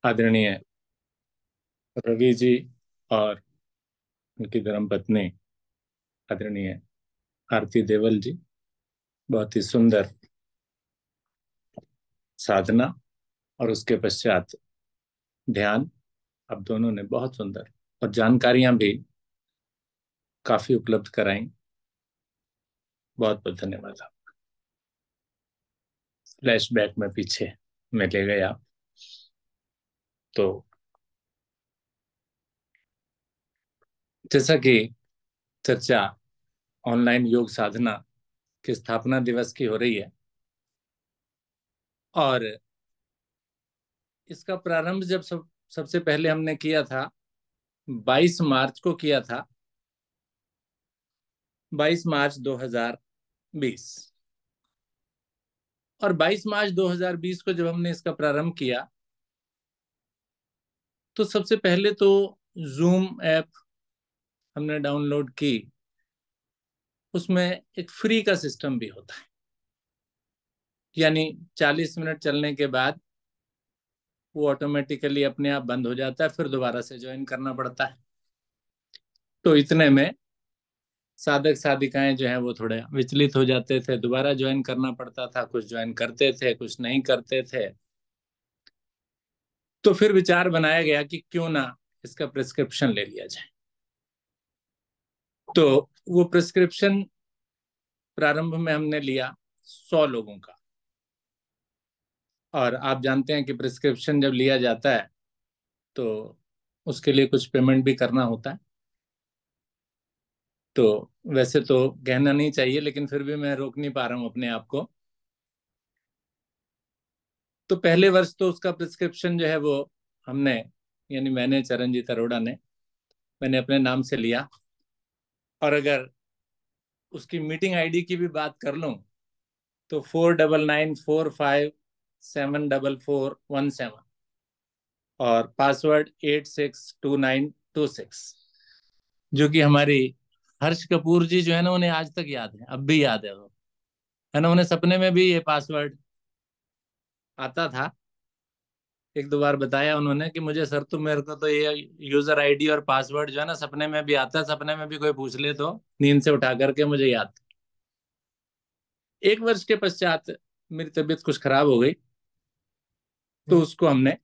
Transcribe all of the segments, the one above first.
आदरणीय रवि जी और उनकी धर्मपत्नी आदरणीय आरती देवल जी, बहुत ही सुंदर साधना और उसके पश्चात ध्यान, आप दोनों ने बहुत सुंदर और जानकारियां भी काफी उपलब्ध कराई। बहुत बहुत धन्यवाद। आप फ्लैशबैक में पीछे में ले गए आप। तो जैसा कि चर्चा ऑनलाइन योग साधना की स्थापना दिवस की हो रही है और इसका प्रारंभ जब सबसे पहले हमने किया था 22 मार्च को किया था, 22 मार्च 2020। और 22 मार्च 2020 को जब हमने इसका प्रारंभ किया तो सबसे पहले तो जूम ऐप हमने डाउनलोड की। उसमें एक फ्री का सिस्टम भी होता है, यानी 40 मिनट चलने के बाद वो ऑटोमेटिकली अपने आप बंद हो जाता है, फिर दोबारा से ज्वाइन करना पड़ता है। तो इतने में साधक साधिकाएं जो हैं वो थोड़े विचलित हो जाते थे, दोबारा ज्वाइन करना पड़ता था। कुछ ज्वाइन करते थे, कुछ नहीं करते थे। तो फिर विचार बनाया गया कि क्यों ना इसका प्रिस्क्रिप्शन ले लिया जाए। तो वो प्रिस्क्रिप्शन प्रारंभ में हमने लिया 100 लोगों का। और आप जानते हैं कि प्रिस्क्रिप्शन जब लिया जाता है तो उसके लिए कुछ पेमेंट भी करना होता है। तो वैसे तो कहना नहीं चाहिए, लेकिन फिर भी मैं रोक नहीं पा रहा हूं अपने आप को। तो पहले वर्ष तो उसका प्रिस्क्रिप्शन जो है वो हमने, यानी मैंने, चरणजीत अरोड़ा ने, मैंने अपने नाम से लिया। और अगर उसकी मीटिंग आईडी की भी बात कर लूं तो 4994574417 और पासवर्ड 862926, जो कि हमारी हर्ष कपूर जी जो है ना, उन्हें आज तक याद है, अब भी याद है वो, है ना। उन्हें सपने में भी ये पासवर्ड आता था। एक दो बार बताया उन्होंने कि मुझे सर, तो मेरे को तो ये यूजर आईडी और पासवर्ड जो है ना सपने में भी आता है, सपने में भी कोई पूछ ले तो नींद से उठा करके मुझे याद। एक वर्ष के पश्चात मेरी तबीयत कुछ खराब हो गई तो उसको हमने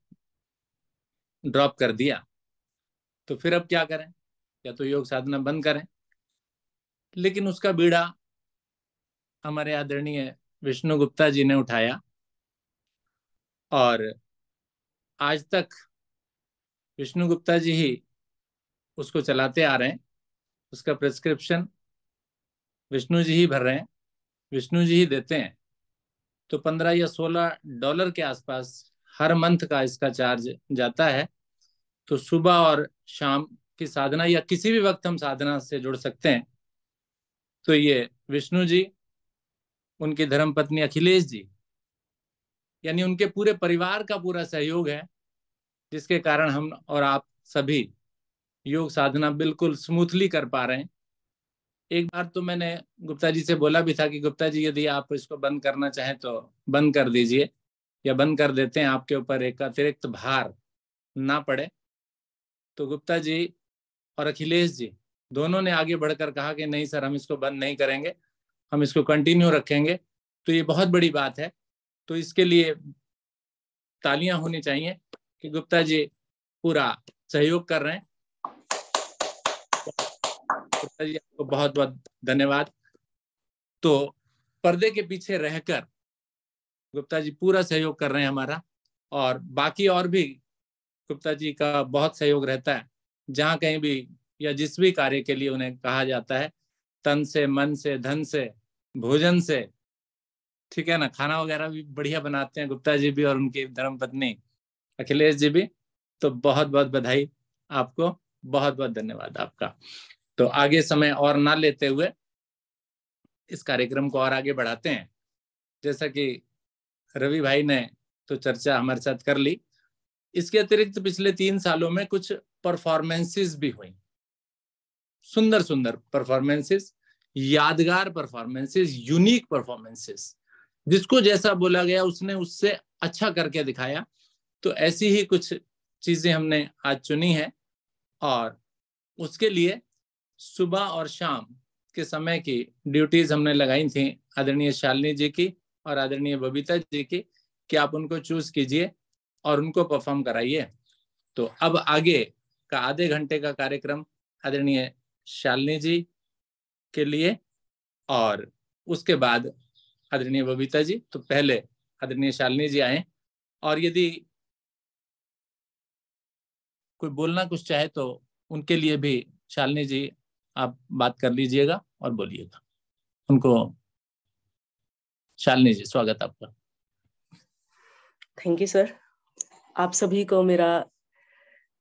ड्रॉप कर दिया। तो फिर अब क्या करें, या तो योग साधना बंद करें। लेकिन उसका बीड़ा हमारे आदरणीय विष्णु गुप्ता जी ने उठाया और आज तक विष्णु गुप्ता जी ही उसको चलाते आ रहे हैं। उसका प्रिस्क्रिप्शन विष्णु जी ही भर रहे हैं, विष्णु जी ही देते हैं। तो 15 या $16 के आसपास हर मंथ का इसका चार्ज जाता है। तो सुबह और शाम की साधना या किसी भी वक्त हम साधना से जुड़ सकते हैं। तो ये विष्णु जी, उनकी धर्मपत्नी अखिलेश जी, यानी उनके पूरे परिवार का पूरा सहयोग है, जिसके कारण हम और आप सभी योग साधना बिल्कुल स्मूथली कर पा रहे हैं। एक बार तो मैंने गुप्ता जी से बोला भी था कि गुप्ता जी, यदि आप इसको बंद करना चाहें तो बंद कर दीजिए, या बंद कर देते हैं, आपके ऊपर एक अतिरिक्त भार ना पड़े। तो गुप्ता जी और अखिलेश जी दोनों ने आगे बढ़कर कहा कि नहीं सर, हम इसको बंद नहीं करेंगे, हम इसको कंटिन्यू रखेंगे। तो ये बहुत बड़ी बात है। तो इसके लिए तालियां होनी चाहिए कि गुप्ता जी पूरा सहयोग कर रहे हैं। गुप्ता जी, आपको बहुत बहुत धन्यवाद। तो पर्दे के पीछे रहकर गुप्ता जी पूरा सहयोग कर रहे हैं हमारा। और बाकी और भी गुप्ता जी का बहुत सहयोग रहता है। जहां कहीं भी या जिस भी कार्य के लिए उन्हें कहा जाता है, तन से, मन से, धन से, भोजन से, ठीक है ना, खाना वगैरह भी बढ़िया बनाते हैं गुप्ता जी भी और उनकी धर्मपत्नी अखिलेश जी भी। तो बहुत बहुत बधाई आपको, बहुत बहुत धन्यवाद आपका। तो आगे समय और ना लेते हुए इस कार्यक्रम को और आगे बढ़ाते हैं। जैसा कि रवि भाई ने तो चर्चा हमारे साथ कर ली, इसके अतिरिक्त पिछले 3 सालों में कुछ परफॉर्मेंसेस भी हुई, सुंदर सुंदर परफॉर्मेंसेस, यादगार परफॉर्मेंसेस, यूनिक परफॉर्मेंसेस। जिसको जैसा बोला गया उसने उससे अच्छा करके दिखाया। तो ऐसी ही कुछ चीजें हमने आज चुनी है और उसके लिए सुबह और शाम के समय की ड्यूटीज हमने लगाई थी आदरणीय शालिनी जी की और आदरणीय बबीता जी की कि आप उनको चूज कीजिए और उनको परफॉर्म कराइए। तो अब आगे का आधे घंटे का कार्यक्रम आदरणीय शालिनी जी के लिए और उसके बाद आदरणीय बबीता जी। तो पहले आदरणीय शालिनी जी आए और यदि कोई बोलना कुछ चाहे तो उनके लिए भी शालिनी जी आप बात कर लीजिएगा और बोलिएगा उनको। शालिनी जी, स्वागत आपका। Thank you sir. आप सभी को मेरा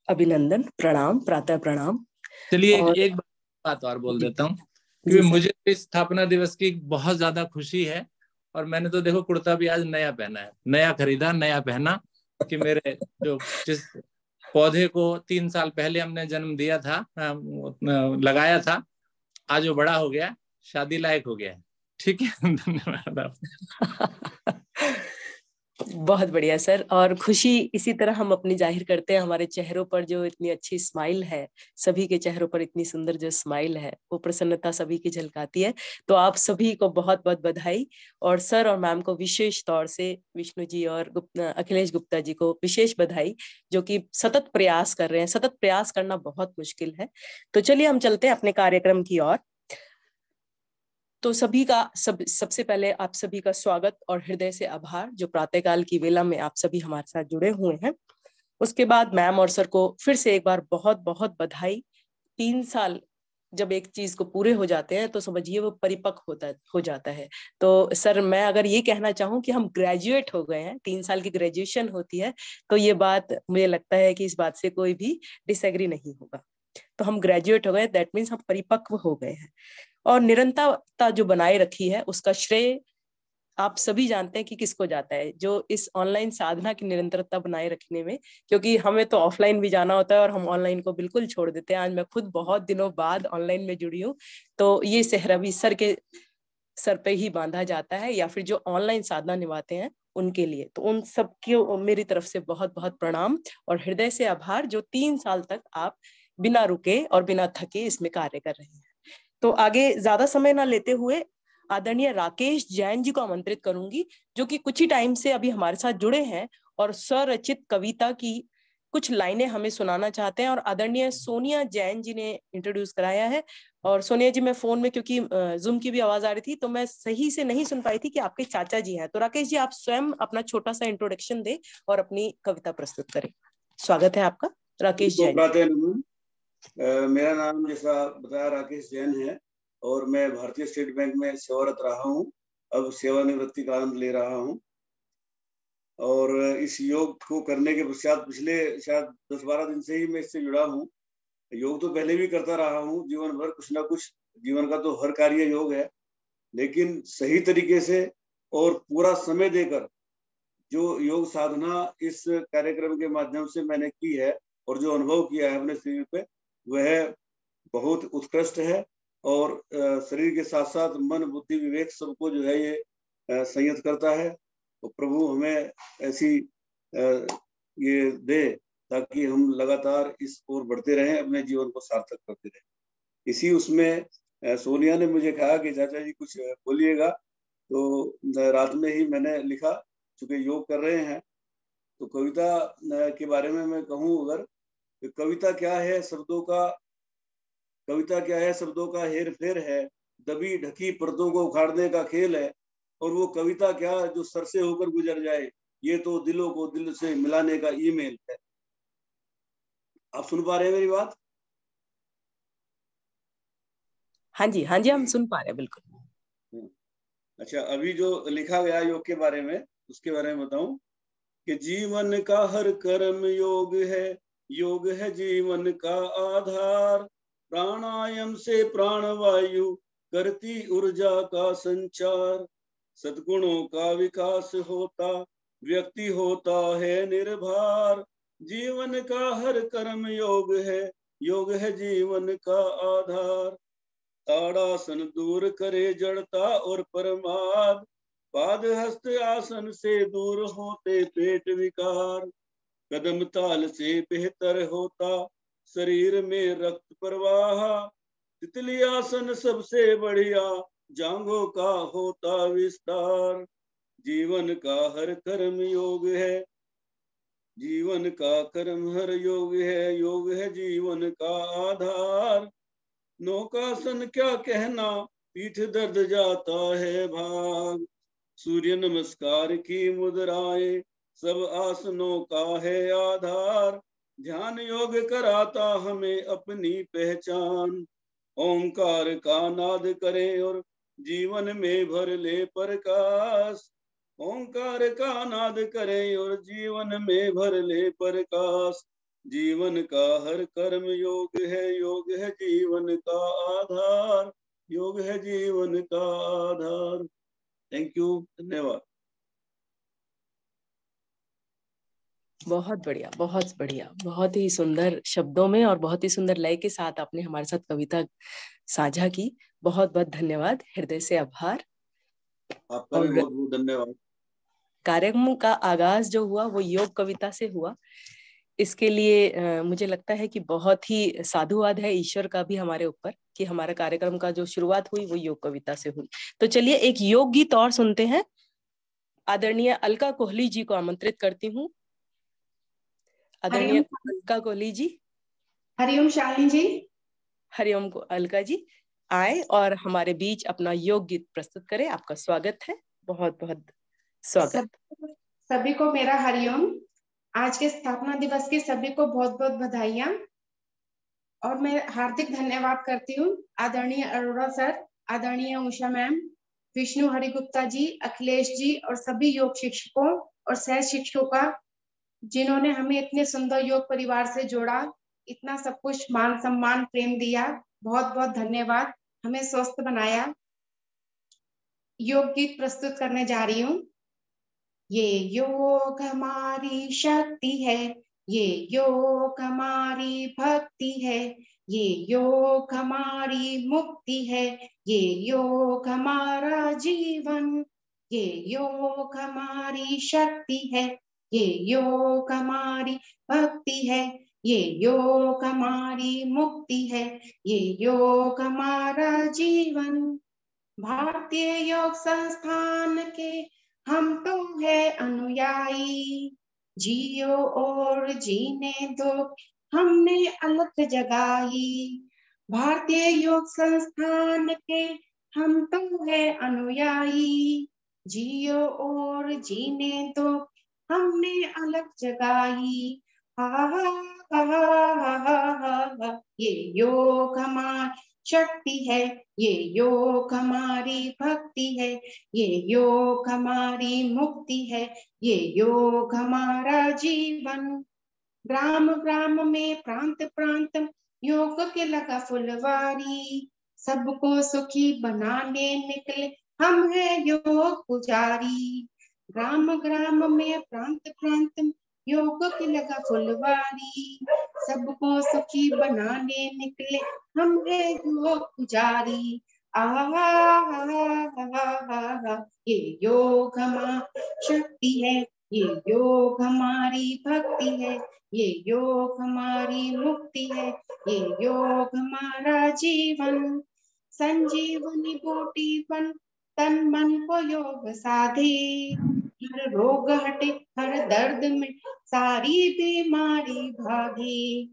अभिनंदन, प्रणाम, प्रातः प्रणाम। चलिए एक बात और बोल देता हूँ क्योंकि मुझे इस स्थापना दिवस की बहुत ज्यादा खुशी है और मैंने तो देखो कुर्ता भी आज नया पहना है, नया खरीदा नया पहना कि मेरे जो जिस पौधे को 3 साल पहले हमने जन्म दिया था, लगाया था, आज वो बड़ा हो गया, शादी लायक हो गया है। ठीक है, धन्यवाद आप। बहुत बढ़िया सर। और खुशी इसी तरह हम अपनी जाहिर करते हैं, हमारे चेहरों पर जो इतनी अच्छी स्माइल है, सभी के चेहरों पर इतनी सुंदर जो स्माइल है, वो प्रसन्नता सभी की झलकाती है। तो आप सभी को बहुत बहुत बधाई और सर और मैम को विशेष तौर से, विष्णु जी और अखिलेश गुप्ता जी को विशेष बधाई, जो कि सतत प्रयास कर रहे हैं। सतत प्रयास करना बहुत मुश्किल है। तो चलिए हम चलते हैं अपने कार्यक्रम की ओर। तो सभी का सबसे पहले आप सभी का स्वागत और हृदय से आभार, जो प्रातःकाल की वेला में आप सभी हमारे साथ जुड़े हुए हैं। उसके बाद मैम और सर को फिर से एक बार बहुत बहुत बधाई। 3 साल जब एक चीज को पूरे हो जाते हैं तो समझिए वो परिपक्व हो जाता है। तो सर मैं अगर ये कहना चाहूँ कि हम ग्रेजुएट हो गए हैं, 3 साल की ग्रेजुएशन होती है, तो ये बात मुझे लगता है कि इस बात से कोई भी डिसएग्री नहीं होगा। तो हम ग्रेजुएट हो गए, दैट मीन्स हम परिपक्व हो गए हैं। और निरंतरता जो बनाए रखी है उसका श्रेय आप सभी जानते हैं कि किसको जाता है, जो इस ऑनलाइन साधना की निरंतरता बनाए रखने में, क्योंकि हमें तो ऑफलाइन भी जाना होता है और हम ऑनलाइन को बिल्कुल छोड़ देते हैं। आज मैं खुद बहुत दिनों बाद ऑनलाइन में जुड़ी हूँ, तो ये सेहरा भी सर के सर पे ही बांधा जाता है, या फिर जो ऑनलाइन साधना निभाते हैं उनके लिए। तो उन सब की मेरी तरफ से बहुत बहुत प्रणाम और हृदय से आभार, जो 3 साल तक आप बिना रुके और बिना थके इसमें कार्य कर रहे हैं। तो आगे ज्यादा समय ना लेते हुए आदरणीय राकेश जैन जी को आमंत्रित करूंगी, जो कि कुछ ही टाइम से अभी हमारे साथ जुड़े हैं और स्वरचित कविता की कुछ लाइनें हमें सुनाना चाहते हैं। और आदरणीय सोनिया जैन जी ने इंट्रोड्यूस कराया है। और सोनिया जी, मैं फोन में क्योंकि जूम की भी आवाज आ रही थी तो मैं सही से नहीं सुन पाई थी कि आपके चाचा जी हैं। तो राकेश जी, आप स्वयं अपना छोटा सा इंट्रोडक्शन दें और अपनी कविता प्रस्तुत करें। स्वागत है आपका, राकेश जैन। मेरा नाम जैसा बताया राकेश जैन है और मैं भारतीय स्टेट बैंक में सेवारत रहा हूँ। अब सेवानिवृत्ति का आनंद ले रहा हूँ और इस योग को करने के पश्चात पिछले शायद 10-12 दिन से ही मैं इससे जुड़ा हूँ। योग तो पहले भी करता रहा हूँ, जीवन भर कुछ ना कुछ, जीवन का तो हर कार्य योग है, लेकिन सही तरीके से और पूरा समय देकर जो योग साधना इस कार्यक्रम के माध्यम से मैंने की है और जो अनुभव किया है अपने शरीर पे, वह बहुत उत्कृष्ट है। और शरीर के साथ साथ मन, बुद्धि, विवेक सबको जो है ये संयत करता है। तो प्रभु हमें ऐसी ये दे ताकि हम लगातार इस ओर बढ़ते रहें, अपने जीवन को सार्थक करते रहें। इसी उसमें सोनिया ने मुझे कहा कि चाचा जी कुछ बोलिएगा, तो रात में ही मैंने लिखा, चूंकि योग कर रहे हैं तो कविता के बारे में मैं कहूँ अगर, तो कविता क्या है, शब्दों का हेर फेर है, दबी ढकी पर्दों को उखाड़ने का खेल है। और वो कविता क्या जो सर से होकर गुजर जाए, ये तो दिलों को दिल से मिलाने का ईमेल है। आप सुन पा रहे हैं मेरी बात? हाँ जी, हाँ जी, हम सुन पा रहे हैं बिल्कुल। अच्छा, अभी जो लिखा गया योग के बारे में, उसके बारे में बताऊं कि जीवन का हर कर्म योग है जीवन का आधार। प्राणायाम से प्राणवायु करती ऊर्जा का संचार। सद्गुणों का विकास होता व्यक्ति होता है निर्भर। जीवन का हर कर्म योग है जीवन का आधार। ताड़ासन दूर करे जड़ता और परमाद। पाद हस्त आसन से दूर होते पेट विकार। कदम ताल से बेहतर होता शरीर में रक्त प्रवाह, तितली आसन सबसे बढ़िया जांघों का होता विस्तार। जीवन का हर कर्म योग है, जीवन का कर्म हर योग है, योग है जीवन का आधार। नौकासन क्या कहना, पीठ दर्द जाता है भाग। सूर्य नमस्कार की मुद्राएं सब आसनों का है आधार। ध्यान योग कराता हमें अपनी पहचान, ओंकार का नाद करें और जीवन में भर ले प्रकाश। ओंकार का नाद करें और जीवन में भर ले प्रकाश। जीवन का हर कर्म योग है, योग है जीवन का आधार, योग है जीवन का आधार। थैंक यू, धन्यवाद। बहुत बढ़िया, बहुत बढ़िया, बहुत ही सुंदर शब्दों में और बहुत ही सुंदर लय के साथ आपने हमारे साथ कविता साझा की। बहुत बहुत धन्यवाद, हृदय से आभार। आपका भी बहुत बहुत धन्यवाद। कार्यक्रम का आगाज जो हुआ वो योग कविता से हुआ। इसके लिए मुझे लगता है कि बहुत ही साधुवाद है ईश्वर का भी हमारे ऊपर कि हमारे कार्यक्रम का जो शुरुआत हुई वो योग कविता से हुई। तो चलिए एक योग गीत और सुनते हैं। आदरणीय अलका कोहली जी को आमंत्रित करती हूँ। आदरणीय अलका कोहली जी। हरिओम शालिनी जी। हरिओम को अलका जी आए और हमारे बीच अपना योग गीत प्रस्तुत करें। आपका स्वागत है, बहुत बहुत स्वागत। सभी को मेरा हरिओम। आज के स्थापना दिवस की सभी को बहुत बहुत बधाइयां और मैं हार्दिक धन्यवाद करती हूँ आदरणीय अरोड़ा सर, आदरणीय उषा मैम, विष्णु हरिगुप्ता जी, अखिलेश जी और सभी योग शिक्षकों और सह शिक्षकों का, जिन्होंने हमें इतने सुंदर योग परिवार से जोड़ा, इतना सब कुछ मान सम्मान प्रेम दिया। बहुत बहुत धन्यवाद, हमें स्वस्थ बनाया। योग गीत प्रस्तुत करने जा रही हूँ। ये योग हमारी शक्ति है, ये योग हमारी भक्ति है, ये योग हमारी मुक्ति है, ये योग हमारा जीवन, ये योग हमारी शक्ति है, ये योग हमारी भक्ति है, ये योग हमारी मुक्ति है, ये योग हमारा जीवन। भारतीय योग संस्थान के हम तो है अनुयायी, जियो और जीने दो हमने अलख जगाई। भारतीय योग संस्थान के हम तो है अनुयायी, जियो और जीने दो हमने अलख जगाई। हा हा हा हा हा हा, ये योग हमारी शक्ति है, ये योग हमारी भक्ति है, ये योग हमारी मुक्ति है, ये योग हमारा जीवन। ग्राम ग्राम में प्रांत प्रांत योग के लगा फुलवारी, सबको सुखी बनाने निकले हम है योग पुजारी। ग्राम ग्राम में प्रांत प्रांत योग की लगा फुलवारी, सबको सुखी बनाने निकले हम है योग पुजारी। ये योग हमारी शक्ति है, ये योग हमारी भक्ति है, ये योग हमारी मुक्ति है, ये योग हमारा जीवन। संजीवनी बूटी बन तन मन को योग साधे, हर रोग हटे हर दर्द में सारी बीमारी भागे।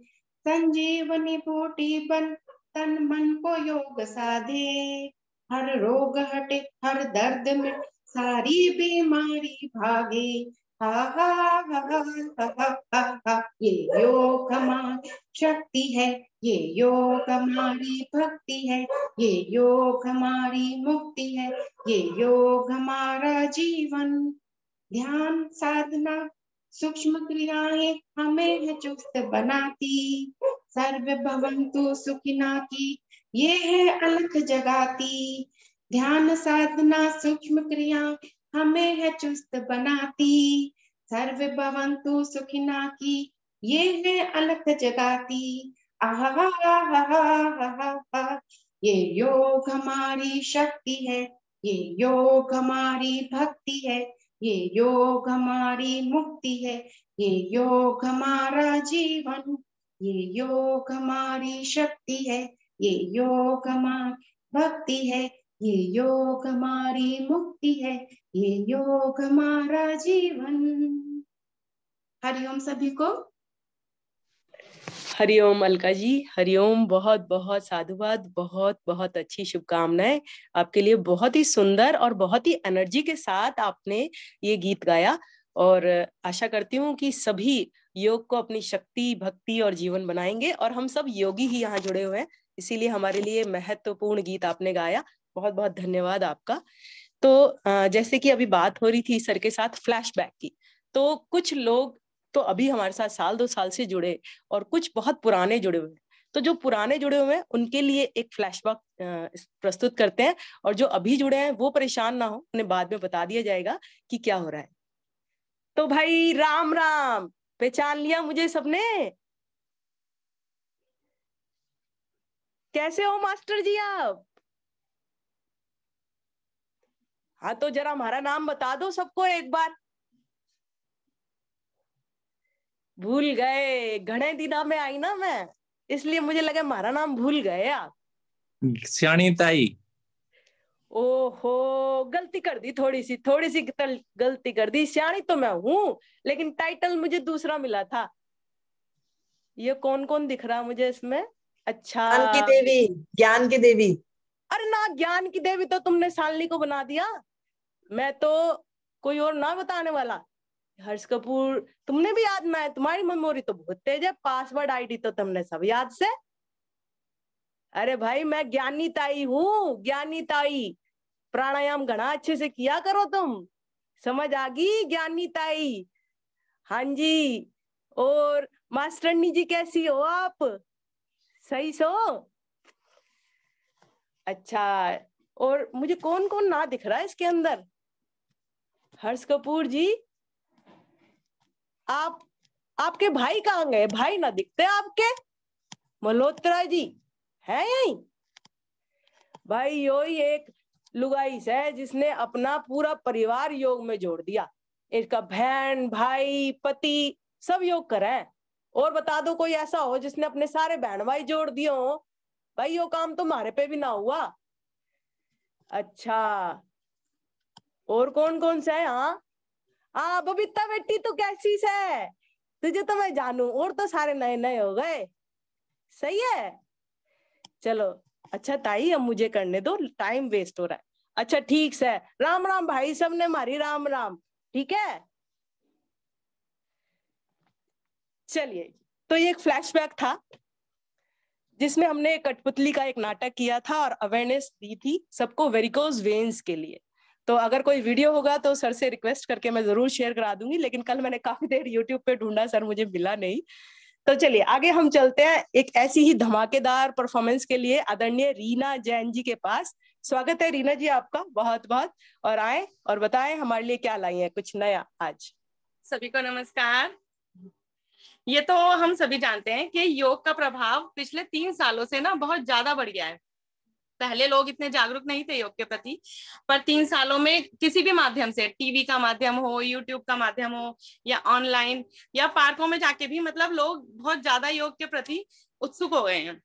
संजीवनी बूटी बन तन मन को योग साधे, हर रोग हटे हर दर्द में सारी बीमारी भागे। हा हा हा हा हा हा, ये योग हमारी शक्ति है, ये योग हमारी भक्ति है, ये योग हमारी मुक्ति है, ये योग हमारा जीवन। ध्यान साधना सूक्ष्म क्रियाएं हमें है चुस्त बनाती, सर्व भवन्तु सुखिना की ये है अलख जगाती। ध्यान साधना सूक्ष्म क्रिया हमें है चुस्त बनाती, सर्व भवन्तु सुखिना की ये है अलख जगाती। आहा ये योग हमारी शक्ति है, ये योग हमारी भक्ति है, ये योग हमारी मुक्ति है, ये योग हमारा जीवन, ये योग हमारी शक्ति है, ये योग हमारी भक्ति है, ये योग हमारी मुक्ति है, ये योग हमारा जीवन। हरिओम सभी को। हरिओम अलका जी, हरिओम। बहुत बहुत साधुवाद, बहुत बहुत अच्छी शुभकामनाएं आपके लिए। बहुत ही सुंदर और बहुत ही एनर्जी के साथ आपने ये गीत गाया, और आशा करती हूँ कि सभी योग को अपनी शक्ति, भक्ति और जीवन बनाएंगे। और हम सब योगी ही यहाँ जुड़े हुए हैं, इसीलिए हमारे लिए महत्वपूर्ण गीत आपने गाया। बहुत बहुत धन्यवाद आपका। तो जैसे कि अभी बात हो रही थी सर के साथ फ्लैशबैक की, तो कुछ लोग तो अभी हमारे साथ साल 2 साल से जुड़े, और कुछ बहुत पुराने जुड़े हुए हैं। तो जो पुराने जुड़े हुए हैं उनके लिए एक फ्लैशबैक प्रस्तुत करते हैं, और जो अभी जुड़े हैं वो परेशान ना हो, उन्हें बाद में बता दिया जाएगा कि क्या हो रहा है। तो भाई राम राम, पहचान लिया मुझे सबने? कैसे हो मास्टर जी आप? हाँ तो जरा हमारा नाम बता दो सबको एक बार। भूल गए, घणे दिना में आई ना मैं, इसलिए मुझे लगा हमारा नाम भूल गए आप। श्याणी ताई। ओहो, गलती कर दी, थोड़ी सी गलती कर दी। श्याणी तो मैं हूँ, लेकिन टाइटल मुझे दूसरा मिला था। ये कौन कौन दिख रहा मुझे इसमें? अच्छा, ज्ञान की देवी, ज्ञान की देवी। अरे ना, ज्ञान की देवी तो तुमने शालिनी को बना दिया, मैं तो कोई और ना बताने वाला। हर्ष कपूर तुमने भी याद ना है? तुम्हारी मेमोरी तो बहुत तेज है, पासवर्ड आईडी तो तुमने सब याद से। अरे भाई मैं ज्ञानी ताई हूँ, ज्ञानी ताई। प्राणायाम घना अच्छे से किया करो तुम, समझ आ गई ज्ञानी ताई? हाँ जी। और मास्टरनी जी कैसी हो आप? सही सो? अच्छा, और मुझे कौन कौन ना दिख रहा है इसके अंदर? हर्ष कपूर जी, आपके भाई कहाँ गए? भाई ना दिखते आपके। मल्होत्रा जी है यही? भाई यो ही एक लुगाई है जिसने अपना पूरा परिवार योग में जोड़ दिया। इसका बहन, भाई, पति सब योग कर रहे हैं। और बता दो कोई ऐसा हो जिसने अपने सारे बहन भाई जोड़ दिए हो। भाई यो काम तो हमारे पे भी ना हुआ। अच्छा, और कौन कौन सा है? हाँ बबीता बेटी तो कैसी है? तुझे तो मैं जानू, और तो सारे नए नए हो गए। सही है, चलो। अच्छा ताई, अब मुझे करने दो, टाइम वेस्ट हो रहा है। अच्छा ठीक है, राम राम भाई, सबने मारी राम राम। ठीक है, चलिए। तो ये एक फ्लैशबैक था जिसमें हमने कठपुतली का एक नाटक किया था और अवेयरनेस दी थी सबको वेरिकोज वेन्स के लिए। तो अगर कोई वीडियो होगा तो सर से रिक्वेस्ट करके मैं जरूर शेयर करा दूंगी, लेकिन कल मैंने काफी देर यूट्यूब पे ढूंढा सर, मुझे मिला नहीं। तो चलिए आगे हम चलते हैं एक ऐसी ही धमाकेदार परफॉर्मेंस के लिए आदरणीय रीना जैन जी के पास। स्वागत है रीना जी आपका बहुत बहुत, और आए और बताएं हमारे लिए क्या लाई हैं कुछ नया आज। सभी को नमस्कार। ये तो हम सभी जानते हैं कि योग का प्रभाव पिछले 3 सालों से ना बहुत ज्यादा बढ़ गया है। पहले लोग इतने जागरूक नहीं थे योग के प्रति, पर 3 सालों में किसी भी माध्यम से, टीवी का माध्यम हो, यूट्यूब का माध्यम हो, या ऑनलाइन, या पार्कों में जाके भी, मतलब लोग बहुत ज्यादा योग के प्रति उत्सुक हो गए हैं।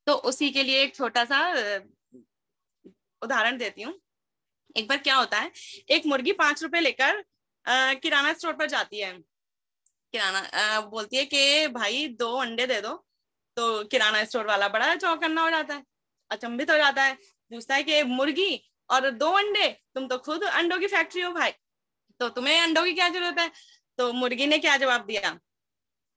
तो उसी के लिए एक छोटा सा उदाहरण देती हूँ। एक बार क्या होता है, एक मुर्गी 5 रुपए लेकर किराना स्टोर पर जाती है। किराना बोलती है कि भाई 2 अंडे दे दो। तो किराना स्टोर वाला बड़ा चौकन्ना हो जाता है, अचंभित हो जाता है, पूछता है कि मुर्गी और 2 अंडे, तुम तो खुद अंडों की फैक्ट्री हो भाई, तो तुम्हें अंडों की क्या जरूरत है? तो मुर्गी ने क्या जवाब दिया?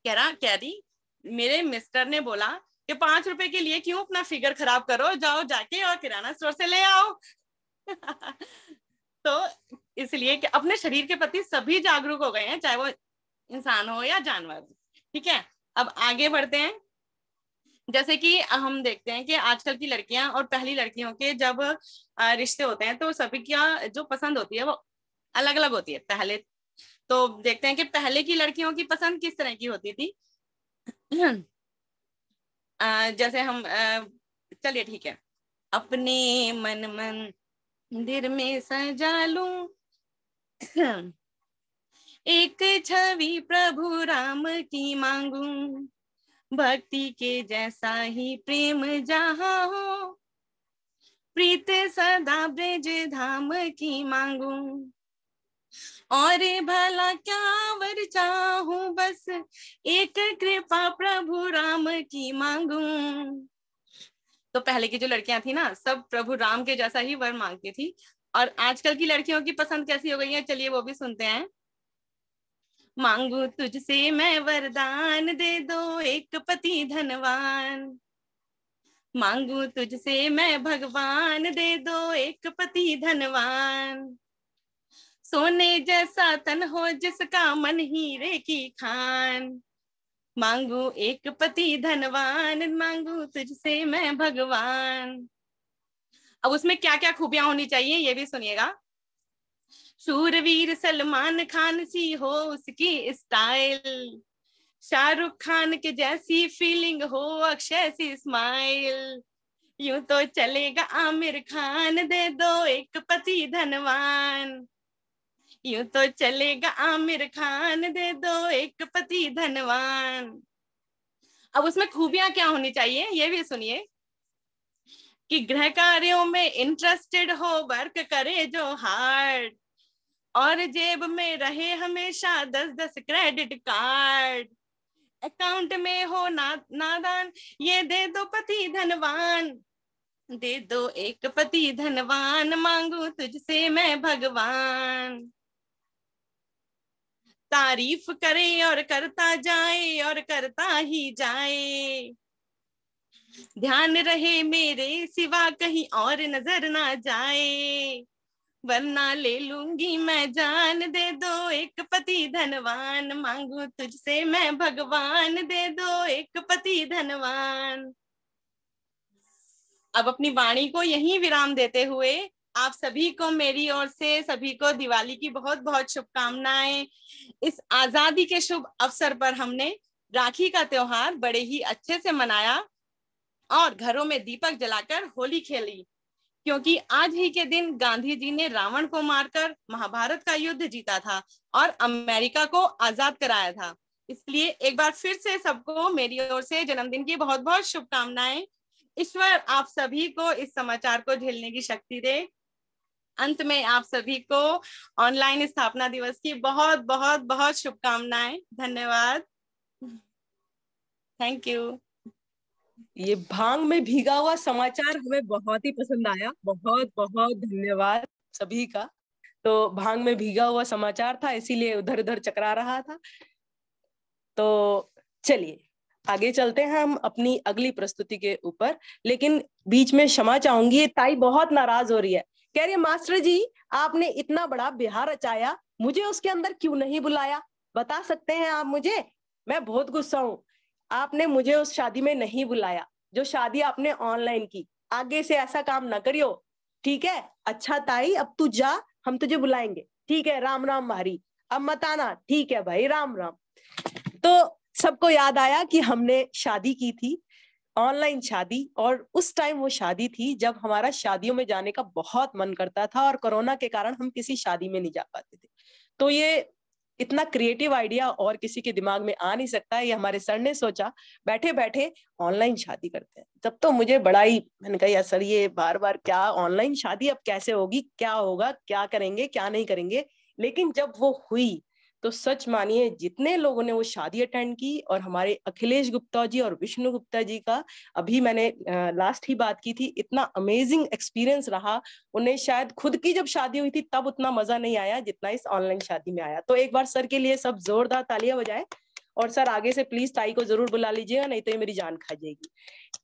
कह रही मेरे मिस्टर ने बोला कि 5 रुपए के लिए क्यों अपना फिगर खराब करो, जाओ जाके और किराना स्टोर से ले आओ। तो इसलिए कि अपने शरीर के प्रति सभी जागरूक हो गए हैं, चाहे वो इंसान हो या जानवर। ठीक है, अब आगे बढ़ते हैं। जैसे कि हम देखते हैं कि आजकल की लड़कियां और पहली लड़कियों के जब रिश्ते होते हैं तो सभी की जो पसंद होती है वो अलग अलग होती है। पहले तो देखते हैं कि पहले की लड़कियों की पसंद किस तरह की होती थी। जैसे हम चलिए ठीक है, अपने मन मंदिर में सजा लूं, एक छवि प्रभु राम की मांगू, भक्ति के जैसा ही प्रेम जहाँ हो, प्रीत सदा ब्रज धाम की मांगू, और भला क्या वर चाहूं, बस एक कृपा प्रभु राम की मांगू। तो पहले की जो लड़कियां थी ना, सब प्रभु राम के जैसा ही वर मांगती थी। और आजकल की लड़कियों की पसंद कैसी हो गई है, चलिए वो भी सुनते हैं। मांगू तुझसे मैं वरदान, दे दो एक पति धनवान, मांगू तुझसे मैं भगवान, दे दो एक पति धनवान, सोने जैसा तन हो जिसका मन हीरे की खान, मांगू एक पति धनवान, मांगू तुझसे मैं भगवान। अब उसमें क्या क्या खूबियां होनी चाहिए ये भी सुनिएगा। शूरवीर सलमान खान सी हो उसकी स्टाइल, शाहरुख खान के जैसी फीलिंग हो अक्षय सी स्माइल, यूं तो चलेगा आमिर खान, दे दो एक पति धनवान, यूं तो चलेगा आमिर खान, दे दो एक पति धनवान। अब उसमें खूबियां क्या होनी चाहिए ये भी सुनिए कि गृह कार्यों में इंटरेस्टेड हो, वर्क करे जो हार्ड, और जेब में रहे हमेशा 10-10 क्रेडिट कार्ड, अकाउंट में हो नादान, ये दे दो पति धनवान, दे दो एक पति धनवान, मांगू तुझसे मैं भगवान। तारीफ करे और करता जाए और करता ही जाए, ध्यान रहे मेरे सिवा कहीं और नजर ना जाए, वरना ले लूंगी मैं जान, दे दो एक पति धनवान, मांगू तुझसे मैं भगवान, दे दो एक पति धनवान। अब अपनी वाणी को यहीं विराम देते हुए आप सभी को मेरी ओर से सभी को दिवाली की बहुत बहुत शुभकामनाएं। इस आजादी के शुभ अवसर पर हमने राखी का त्योहार बड़े ही अच्छे से मनाया और घरों में दीपक जलाकर होली खेली, क्योंकि आज ही के दिन गांधी जी ने रावण को मारकर महाभारत का युद्ध जीता था और अमेरिका को आजाद कराया था। इसलिए एक बार फिर से सबको मेरी ओर से जन्मदिन की बहुत बहुत शुभकामनाएं। ईश्वर आप सभी को इस समाचार को झेलने की शक्ति दे। अंत में आप सभी को ऑनलाइन स्थापना दिवस की बहुत बहुत बहुत शुभकामनाएं। धन्यवाद। Thank you. ये भांग में भीगा हुआ समाचार हमें बहुत ही पसंद आया। बहुत बहुत धन्यवाद सभी का। तो भांग में भीगा हुआ समाचार था, इसीलिए उधर उधर चकरा रहा था। तो चलिए आगे चलते हैं हम अपनी अगली प्रस्तुति के ऊपर। लेकिन बीच में क्षमा चाहूंगी, ये ताई बहुत नाराज हो रही है। कह रही है मास्टर जी आपने इतना बड़ा बिहार रचाया, मुझे उसके अंदर क्यों नहीं बुलाया? बता सकते हैं आप मुझे? मैं बहुत गुस्सा हूँ, आपने मुझे उस शादी में नहीं बुलाया जो शादी आपने ऑनलाइन की। आगे से ऐसा काम ना करियो, ठीक है? अच्छा ताई अब तू जा, हम तुझे बुलाएंगे, ठीक है? राम राम मारी, अब मत आना, ठीक है भाई, राम राम। तो सबको याद आया कि हमने शादी की थी, ऑनलाइन शादी, और उस टाइम वो शादी थी जब हमारा शादियों में जाने का बहुत मन करता था और कोरोना के कारण हम किसी शादी में नहीं जा पाते थे। तो ये इतना क्रिएटिव आइडिया और किसी के दिमाग में आ नहीं सकता है। ये हमारे सर ने सोचा बैठे बैठे ऑनलाइन शादी करते हैं। तब तो मुझे बड़ा ही, मैंने कहा यार सर ये बार बार क्या ऑनलाइन शादी अब कैसे होगी, क्या होगा, क्या करेंगे क्या नहीं करेंगे। लेकिन जब वो हुई तो सच मानिए जितने लोगों ने वो शादी अटेंड की, और हमारे अखिलेश गुप्ता जी और विष्णु गुप्ता जी का अभी मैंने लास्ट ही बात की थी, इतना अमेजिंग एक्सपीरियंस रहा। उन्हें शायद खुद की जब शादी हुई थी तब उतना मजा नहीं आया जितना इस ऑनलाइन शादी में आया। तो एक बार सर के लिए सब जोरदार तालियां बजाएं। और सर आगे से प्लीज ताई को जरूर बुला लीजिएगा, नहीं तो ये मेरी जान खा जाएगी।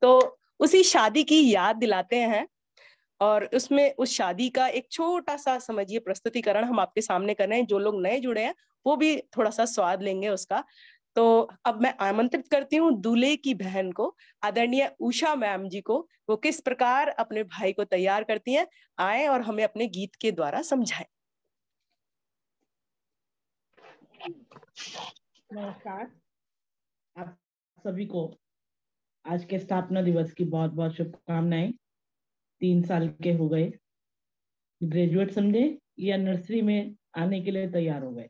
तो उसी शादी की याद दिलाते हैं, और उसमें उस शादी का एक छोटा सा समझिए प्रस्तुतिकरण हम आपके सामने कर रहे हैं। जो लोग नए जुड़े हैं वो भी थोड़ा सा स्वाद लेंगे उसका। तो अब मैं आमंत्रित करती हूँ दूल्हे की बहन को, आदरणीय उषा मैम जी को, वो किस प्रकार अपने भाई को तैयार करती हैं, आए और हमें अपने गीत के द्वारा समझाएं। नमस्कार, आप सभी को आज के स्थापना दिवस की बहुत बहुत शुभकामनाएं। 3 साल के हो गए, ग्रेजुएट समझे या नर्सरी में आने के लिए तैयार हो गए।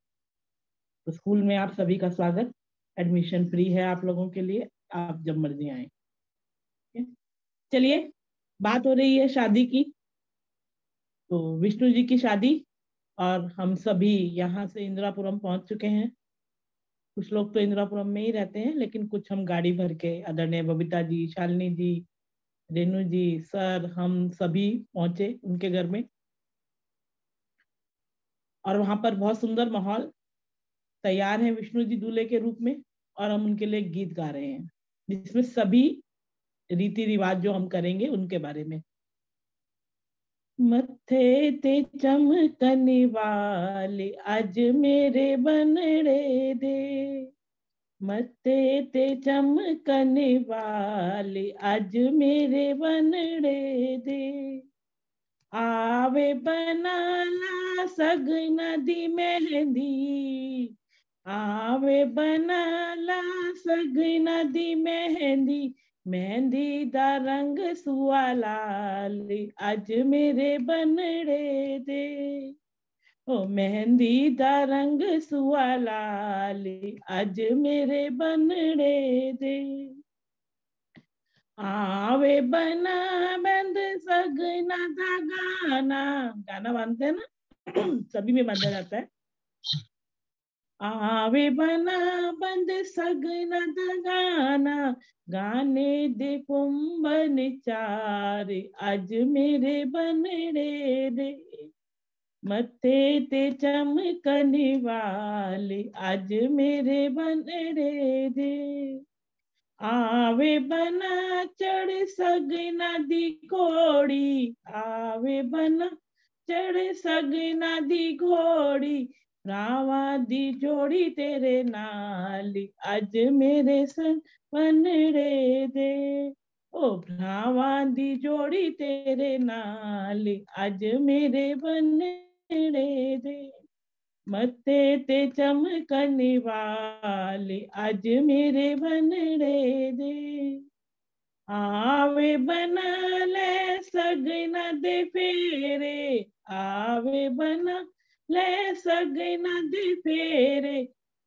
तो स्कूल में आप सभी का स्वागत। एडमिशन फ्री है आप लोगों के लिए, आप जब मर्जी आए। चलिए, बात हो रही है शादी की, तो विष्णु जी की शादी, और हम सभी यहाँ से इंदिरापुरम पहुंच चुके हैं। कुछ लोग तो इंदिरापुरम में ही रहते हैं, लेकिन कुछ हम गाड़ी भर के, आदरणीय बबीता जी, शालिनी जी, रेनू जी, सर, हम सभी पहुंचे उनके घर में। और वहां पर बहुत सुंदर माहौल तैयार है विष्णु जी दूल्हे के रूप में, और हम उनके लिए गीत गा रहे हैं जिसमें सभी रीति रिवाज जो हम करेंगे उनके बारे में। मत्थे ते चमकन वाले आज मेरे बनड़े दे, मत्थे ते चमकन वाले आज मेरे बनड़े दे, आवे बनाला सगना दी मेहंदी, आवे बनाला सगना दी मेहंदी, मेहंदी दा रंग सुआ लाल आज मेरे बनड़े दे, ओ मेहंदी दा रंग सुआ लाल आज मेरे बनड़े दे, आवे बना बंद सगना दा गाना, गाना बांधते हैं ना सभी में बांधा जाता है। आवे बना बंद सगना दा गाना, गाने दे कुंभन चार आज मेरे बनड़े दे, मत्थे ते चमकन वाले आज मेरे बनड़े दे, आवे बना चढ़ सगना दी घोड़ी, आवे बना चढ़ सगना दी घोड़ी, रावा दी जोड़ी तेरे नाल आज मेरे संग बनड़े दे, ओ भ्रावा दी जोड़ी तेरे नाल आज मेरे बनड़े दे, मत्थे ते चमकन वाले आज मेरे बनड़े दे, आवे बना ले सगना दे फेरे, आवे बना ले सगना दे फेरे,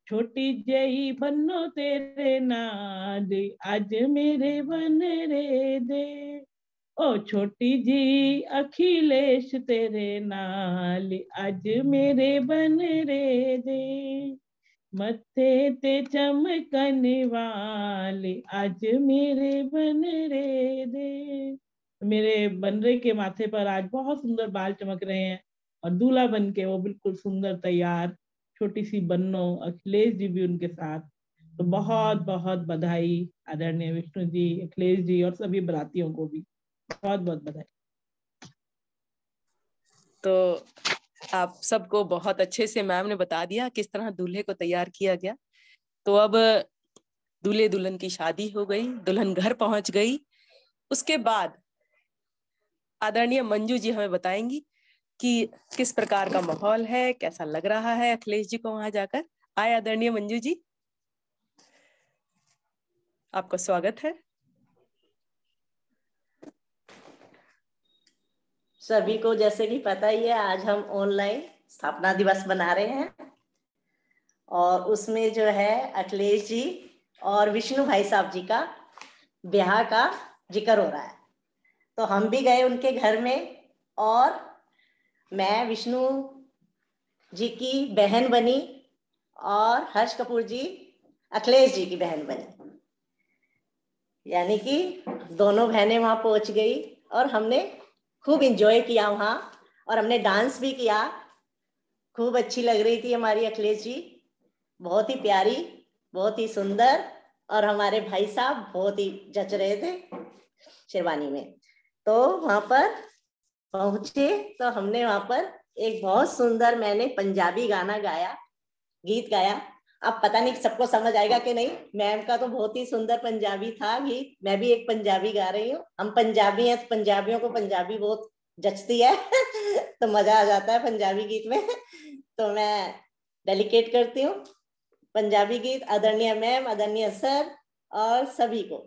छोटी जही बनो तेरे नाल आज मेरे बनड़े दे, ओ छोटी जी अखिलेश तेरे नाल आज मेरे बनड़े दे, मत्थे ते चमकन वाले आज मेरे बनड़े दे। मेरे बनरे के माथे पर आज बहुत सुंदर बाल चमक रहे हैं, और दूल्हा बन के वो बिल्कुल सुंदर तैयार, छोटी सी बन्नो, अखिलेश जी भी उनके साथ। तो बहुत बहुत बधाई आदरणीय विष्णु जी, अखिलेश जी और सभी बरातियों को भी बहुत बहुत बधाई। तो आप सबको बहुत अच्छे से मैम ने बता दिया किस तरह दूल्हे को तैयार किया गया। तो अब दूल्हे दुल्हन की शादी हो गई, दुल्हन घर पहुंच गई। उसके बाद आदरणीय मंजू जी हमें बताएंगी कि किस प्रकार का माहौल है, कैसा लग रहा है अखिलेश जी को वहां जाकर। आए आदरणीय मंजू जी, आपका स्वागत है। सभी को जैसे कि पता ही है, आज हम ऑनलाइन स्थापना दिवस मना रहे हैं, और उसमें जो है अखिलेश जी और विष्णु भाई साहब जी का ब्याह का जिक्र हो रहा है। तो हम भी गए उनके घर में, और मैं विष्णु जी की बहन बनी, और हर्ष कपूर जी अखिलेश जी की बहन बनी, यानी कि दोनों बहनें वहां पहुंच गई, और हमने खूब एंजॉय किया वहां, और हमने डांस भी किया। खूब अच्छी लग रही थी हमारी अखिलेश जी, बहुत ही प्यारी, बहुत ही सुंदर, और हमारे भाई साहब बहुत ही जच रहे थे शेरवानी में। तो वहां पर पहुंचे तो हमने वहां पर एक बहुत सुंदर, मैंने पंजाबी गाना गाया, गीत गाया। अब पता नहीं सबको समझ आएगा कि नहीं, मैम का तो बहुत ही सुंदर पंजाबी था गीत, मैं भी एक पंजाबी गा रही हूँ। हम पंजाबी हैं, तो पंजाबियों को पंजाबी बहुत जचती है तो मजा आ जाता है पंजाबी गीत में तो मैं डेलिकेट करती हूँ पंजाबी गीत आदरणीय मैम, आदरणीय सर और सभी को।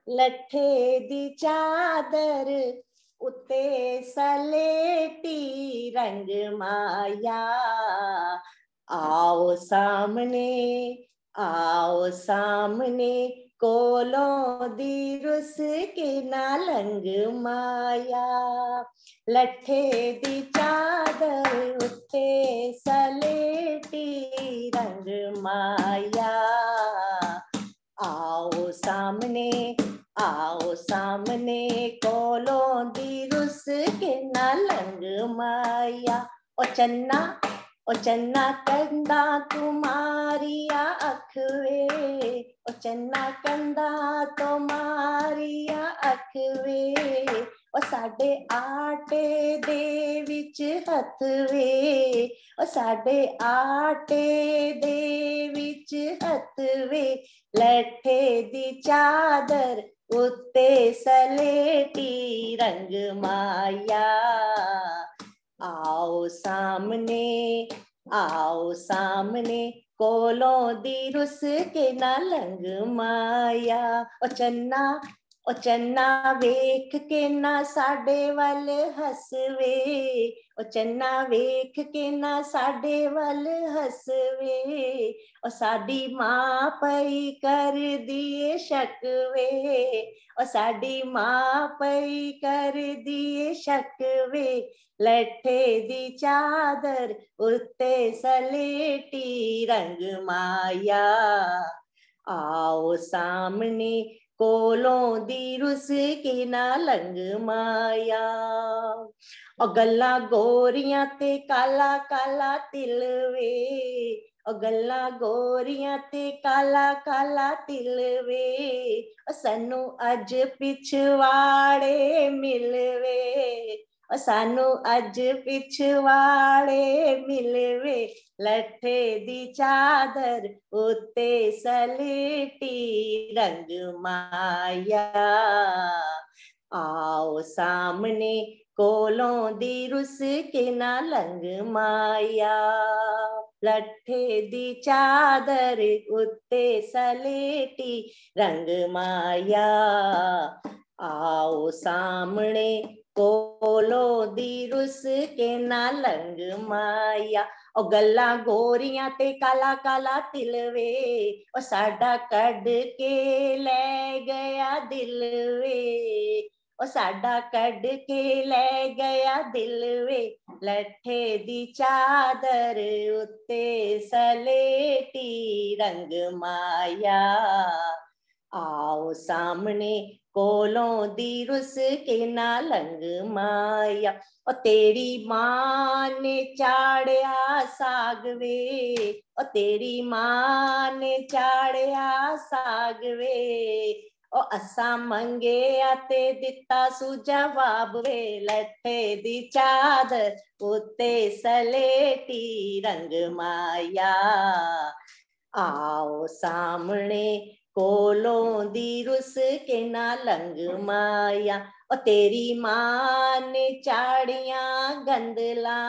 लट्ठे दी चादर उत्ते सलेटी रंग माया, आओ सामने, आओ सामने, कोलों दी रुस के नालंग माया, लठे दी चादर उत्ते सलेटी रंग माया। आओ सामने, आओ सामने, कोलों दी रुस के नालंग माया। ओ चन्ना, ओ चन्ना कंदा तुम्हारिया अख वे, ओ चन्ना कंदा तुम्हारिया अख वे, ओ साडे आटे दे विच हथ वे, ओ साडे आटे दे विच हथ वे, लठे दी चादर उत्ते सलेटी रंग माया। आओ सामने, आओ सामने, कोलों दी रुस के नालंग माया। ओ चन्ना, ओ चन्ना वेख के ना साडे वल हसवे, ओ चन्ना वेख के ना साडे वल हसवे, ओ साडी मां पई कर दिए शकवे, ओ साडी मां पई कर दिए शकवे, लठे दी चादर उत्ते सलेटी रंग माया। आओ सामने, कोलों दी रुस के नालंग माया। ओ गल्ला गोरियां ते काला काला तिल वे, ओ गल्ला गोरियां ते काला काला तिल वे, ओ सानू अज पिछवाड़े मिलवे, ओ सानू अज पिछवाड़े मिलवे, लठे दी चादर उत्ते सलेटी रंग माया। आओ सामने, कोलों दी रुस के नालंग माया, लठे दी चादर उत्ते सलेटी रंग माया। आओ सामने, कोलों दी रुस के नालंग माया। ओ गल्ला गोरियां ते काला काला तिल वे, ओ साडा कड के ले गया दिल वे, ओ साडा कड के ले गया दिल वे, लठे दी चादर उत्ते सलेटी रंग माया। आओ सामने, कोलों दी रुस के नालंग माया। ओ तेरी मां ने चाड़िया साग वे, ओ तेरी मां ने चाड़िया साग वे, ओ असा मंगे ते दिता सु जवाब वे, लठे दी चादर उत्ते सलेटी रंग माया। आओ सामने, कोलों दी रुस के नालंग माया। ओ तेरी मां ने चाड़िया गंदला,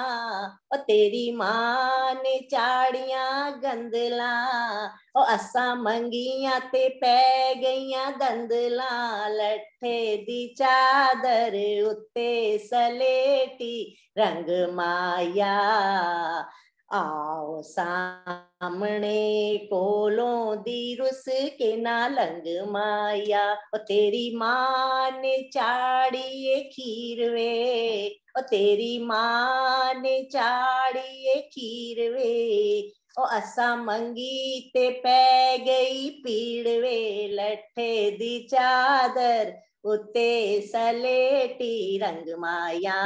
ओ तेरी मां ने चाड़िया गंदला, ओ असा मंगिया ते पै गईया दंदला, लठे दी चादर उत्ते सलेटी रंग माया। आओ सामने, कोलों दी रुस के नालंग माया। ओ तेरी मां ने चाड़िए खीर वे, ओ तेरी मां ने चाड़िए खीर वे, ओ असा मंगी ते पै गई पीड़ वे, लठे दी चादर उत्ते सलेटी रंग माया।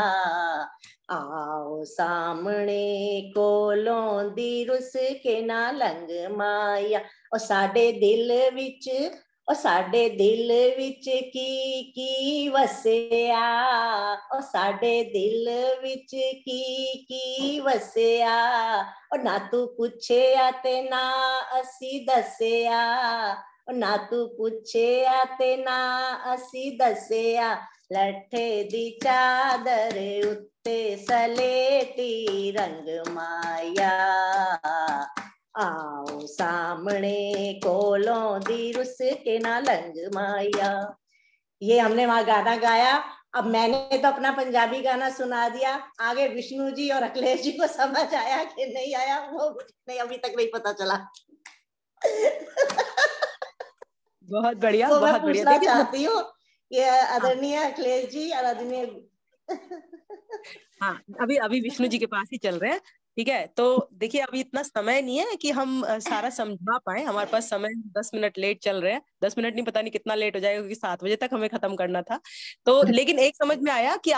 आओ सामने, कोलों दी रुस के नालंग माया। ओ साडे दिल विच, ओ साडे दिल विच की वसिया, ओ साडे दिल विच की वसिया, ओ ना तू पुछया ते ना असी दसिया, ओ ना तू पुछया ते ना असी दसिया, लठे दी चादर उत्ते सलेटी रंग माया। आओ सामने, कोलों दी रुस के नालंग माया। ये हमने वहां गाना गाया अब मैंने तो अपना पंजाबी गाना सुना दिया, आगे विष्णु जी और अखिलेश जी को समझ आया कि नहीं आया वो मुझे नहीं अभी तक नहीं पता चला। बहुत बढ़िया, वो मैं बहुत बढ़िया। पूछना देखिए चाहती हूँ कि आदरणीय अखिलेश जी और आदरणीय हाँ, अभी अभी विष्णु जी के पास ही चल रहे हैं। ठीक है, तो देखिए अभी इतना समय नहीं है कि हम सारा समझा पाए, हमारे पास समय 10 मिनट लेट चल रहे हैं, 10 मिनट नहीं, पता नहीं कितना लेट हो जाएगा, क्योंकि 7 बजे तक हमें खत्म करना था। तो लेकिन एक समझ में आया कि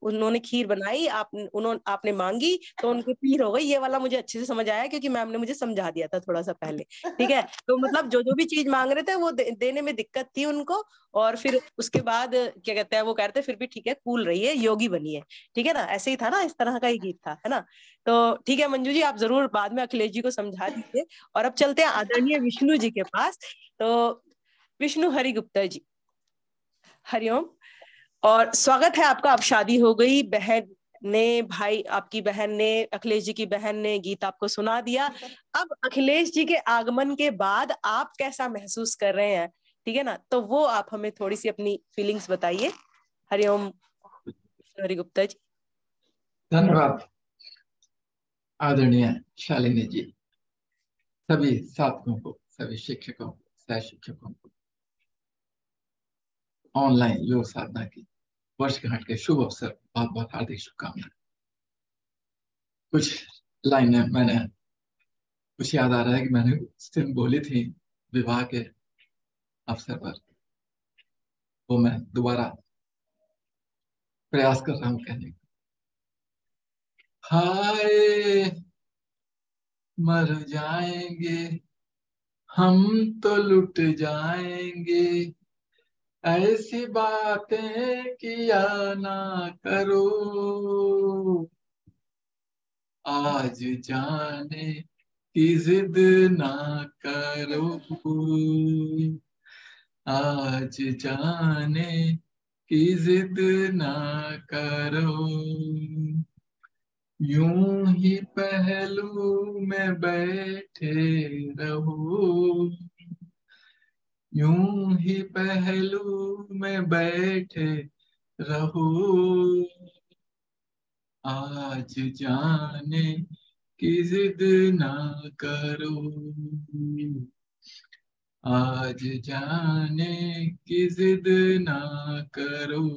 उन्होंने खीर बनाई, आपने मांगी तो उनकी खीर हो गई, ये वाला मुझे अच्छे से समझ आया, क्योंकि मैम ने मुझे समझा दिया था थोड़ा सा पहले। ठीक है, तो मतलब जो जो भी चीज मांग रहे थे वो देने में दिक्कत थी उनको, और फिर उसके बाद क्या कहते हैं, वो कह रहे थे फिर भी ठीक है, कूल रही है, योगी बनी है। ठीक है ना, ऐसे ही था ना, इस तरह का ही गीत था, है ना। तो ठीक है मंजू जी, आप जरूर बाद में अखिलेश जी को समझा दीजिए। और अब चलते हैं आदरणीय विष्णु जी के पास। तो विष्णु हरि गुप्ता जी, हरिओम, और स्वागत है आपका। अब शादी हो गई, बहन ने, भाई आपकी बहन ने, अखिलेश जी की बहन ने गीत आपको सुना दिया। अब अखिलेश जी के आगमन के बाद आप कैसा महसूस कर रहे हैं, ठीक है ना, तो वो आप हमें थोड़ी सी अपनी फीलिंग्स बताइए। हरिओम विष्णु हरि गुप्ता जी। धन्यवाद आदरणीय शालिनी जी, सभी साथियों को, सभी शिक्षकों को, सह शिक्षकों को ऑनलाइन योग साधना की वर्षगांठ के शुभ अवसर बहुत बहुत हार्दिक शुभकामनाएं। कुछ लाइनें मैंने कुछ याद आ रहा है कि मैंने उस दिन बोली थी विवाह के अवसर पर, वो मैं दोबारा प्रयास कर रहा हूँ कहने का। हाय मर जाएंगे हम तो लुट जाएंगे, ऐसी बातें किया ना करो, आज जाने की जिद ना करो, आज जाने की जिद ना करो, यूं ही पहलू में बैठे रहो, यूं ही पहलू में बैठे रहो, आज जाने की जिद ना करो, आज जाने की जिद ना करो,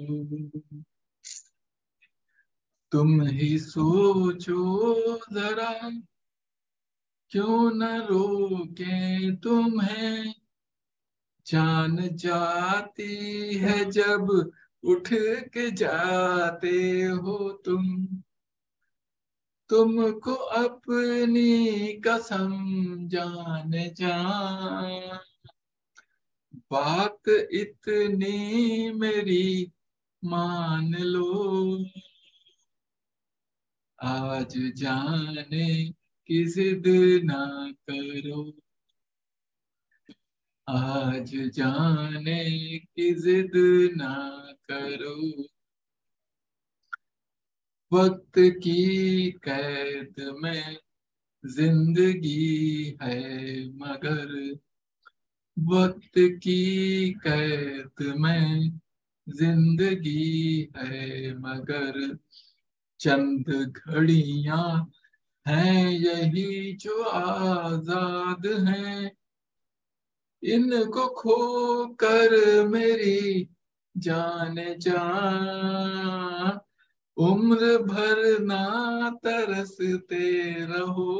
तुम ही सोचो जरा क्यों न रोके तुम्हें, जान जाती है जब उठ के जाते हो तुमको अपनी कसम जान जान, बात इतनी मेरी मान लो, आज जाने की जिद ना करो, आज जाने की जिद ना करो, वक्त की कैद में जिंदगी है मगर, वक्त की कैद में जिंदगी है मगर, चंद घड़ियां हैं यही जो आजाद हैं, इनको खो कर मेरी जान जान, उम्र भर ना तरसते रहो,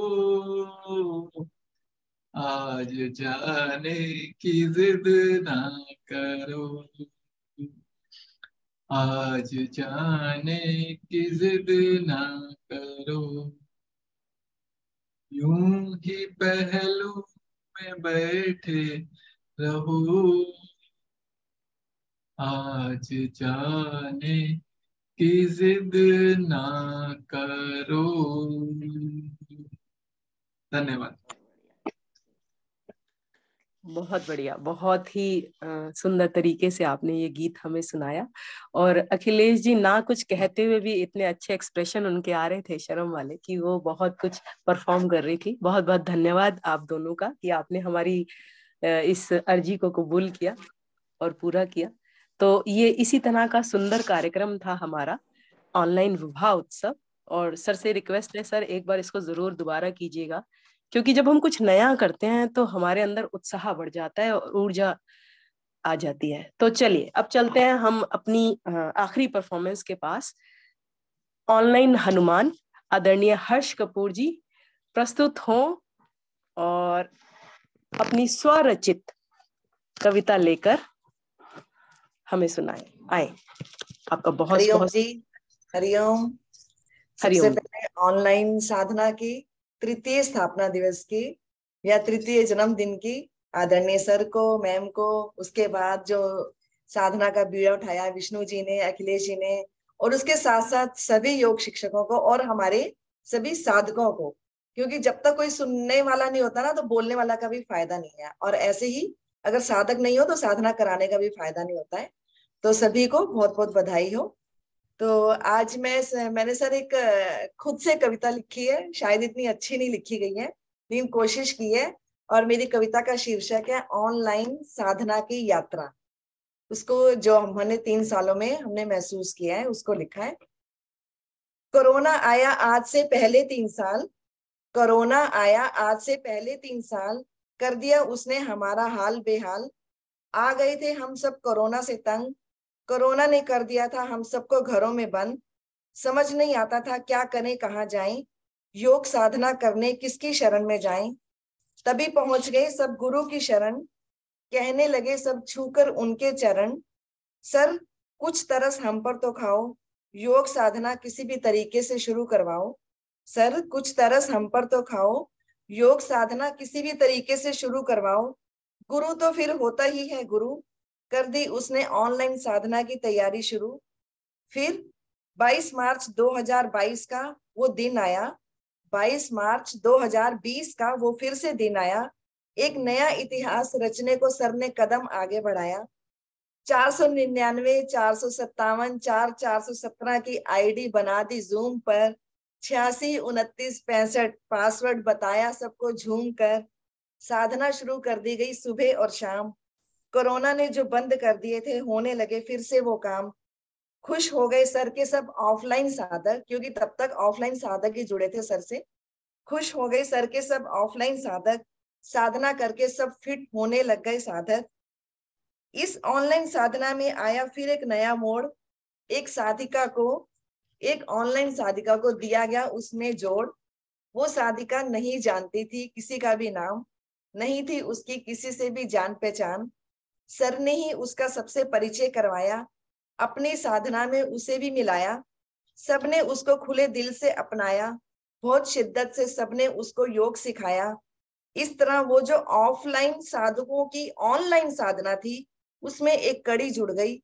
आज जाने की जिद ना करो, आज जाने की जिद ना करो, यूं ही पहलू में बैठे रहो, आज जाने की जिद ना करो। धन्यवाद। बहुत बढ़िया, बहुत ही सुंदर तरीके से आपने ये गीत हमें सुनाया। और अखिलेश जी ना कुछ कहते हुए भी इतने अच्छे एक्सप्रेशन उनके आ रहे थे शर्म वाले, कि वो बहुत कुछ परफॉर्म कर रही थी। बहुत बहुत धन्यवाद आप दोनों का कि आपने हमारी इस अर्जी को कबूल किया और पूरा किया। तो ये इसी तरह का सुंदर कार्यक्रम था हमारा ऑनलाइन विवाह उत्सव। और सर से रिक्वेस्ट है सर, एक बार इसको जरूर दोबारा कीजिएगा, क्योंकि जब हम कुछ नया करते हैं तो हमारे अंदर उत्साह बढ़ जाता है और ऊर्जा आ जाती है। तो चलिए अब चलते हैं हम अपनी आखिरी परफॉर्मेंस के पास। ऑनलाइन हनुमान आदरणीय हर्ष कपूर जी प्रस्तुत हों और अपनी स्वरचित कविता लेकर हमें सुनाएं। आए, आपका बहुत हरिओम बहुत जी, हरिओम। सबसे हरिओम। पहले ऑनलाइन साधना की तृतीय स्थापना दिवस की या तृतीय जन्मदिन की आदरणीय सर को, मैम को, उसके बाद जो साधना का बीड़ा उठाया विष्णु जी ने, अखिलेश जी ने, और उसके साथ साथ सभी योग शिक्षकों को और हमारे सभी साधकों को, क्योंकि जब तक कोई सुनने वाला नहीं होता ना तो बोलने वाला का भी फायदा नहीं है, और ऐसे ही अगर साधक नहीं हो तो साधना कराने का भी फायदा नहीं होता है। तो सभी को बहुत बहुत बधाई हो। तो आज मैंने सर एक खुद से कविता लिखी है, शायद इतनी अच्छी नहीं लिखी गई है लेकिन कोशिश की है, और मेरी कविता का शीर्षक है ऑनलाइन साधना की यात्रा। उसको जो हमने 3 सालों में हमने महसूस किया है उसको लिखा है। कोरोना आया आज से पहले 3 साल, कोरोना आया आज से पहले 3 साल, कर दिया उसने हमारा हाल बेहाल। आ गए थे हम सब कोरोना से तंग, कोरोना ने कर दिया था हम सबको घरों में बंद। समझ नहीं आता था क्या करें कहाँ जाएं, योग साधना करने किसकी शरण में जाएं। तभी पहुंच गए सब गुरु की शरण, कहने लगे सब छूकर उनके चरण। सर कुछ तरस हम पर तो खाओ, योग साधना किसी भी तरीके से शुरू करवाओ। सर कुछ तरस हम पर तो खाओ, योग साधना किसी भी तरीके से शुरू करवाओ। गुरु तो फिर होता ही है गुरु, कर दी उसने ऑनलाइन साधना की तैयारी शुरू। फिर 22 मार्च 2022 का वो दिन आया, 22 मार्च 2020 का वो फिर से दिन आया। एक नया इतिहास रचने को सर ने कदम आगे बढ़ाया। 499 457 417 की आईडी बना दी जूम पर, 86 29 65 पासवर्ड बताया सबको झूम कर। साधना शुरू कर दी गई सुबह और शाम, कोरोना ने जो बंद कर दिए थे होने लगे फिर से वो काम। खुश हो गए सर के सब ऑफलाइन साधक, क्योंकि तब तक ऑफलाइन साधक ही जुड़े थे सर से। खुश हो गए सर के सब ऑफलाइन साधक, साधना करके सब फिट होने लग गए साधक। इस ऑनलाइन साधना में आया फिर एक नया मोड़, एक साधिका को, एक ऑनलाइन साधिका को दिया गया उसमें जोड़। वो साधिका नहीं जानती थी किसी का भी नाम, नहीं थी उसकी किसी से भी जान पहचान। सर ने ही उसका सबसे परिचय करवाया, अपनी साधना में उसे भी मिलाया। सबने उसको खुले दिल से अपनाया, बहुत शिद्दत से सबने उसको योग सिखाया। इस तरह वो जो ऑफलाइन साधकों की ऑनलाइन साधना थी उसमें एक कड़ी जुड़ गई।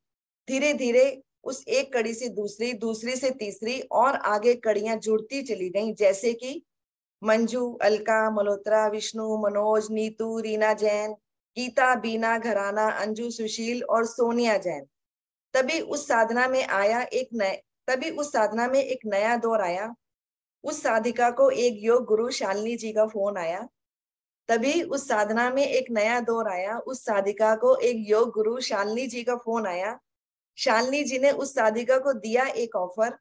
धीरे धीरे उस एक कड़ी से दूसरी, दूसरी से तीसरी और आगे कड़ियां जुड़ती चली गईं, जैसे कि मंजू, अलका, मल्होत्रा, विष्णु, मनोज, नीतू, रीना जैन, गीता, बीना, घराना, अंजू, सुशील और सोनिया जैन। तभी उस साधना में एक नया दौर आया। उस साधिका को एक योग गुरु शालिनी जी का फोन आया। तभी उस साधना में एक नया दौर आया, उस साधिका को एक योग गुरु शालिनी जी का फोन आया। शालिनी जी ने उस साधिका को दिया एक ऑफर,